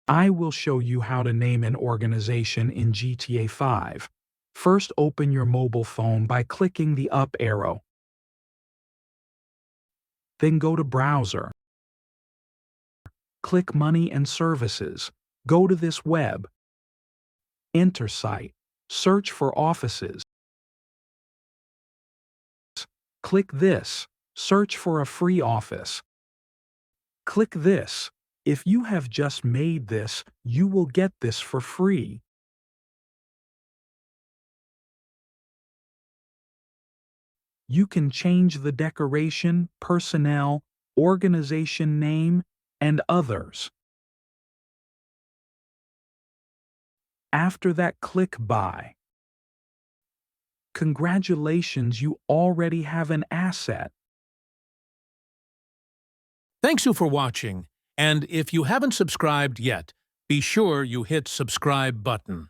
I will show you how to name an organization in GTA 5. First, open your mobile phone by clicking the up arrow. Then go to Browser. Click Money and Services. Go to this web. Enter site. Search for offices. Click this. Search for a free office. Click this. If you have just made this, you will get this for free. You can change the decoration, personnel, organization name, and others. After that, click Buy. Congratulations, you already have an asset. Thanks you for watching, and if you haven't subscribed yet, be sure you hit subscribe button.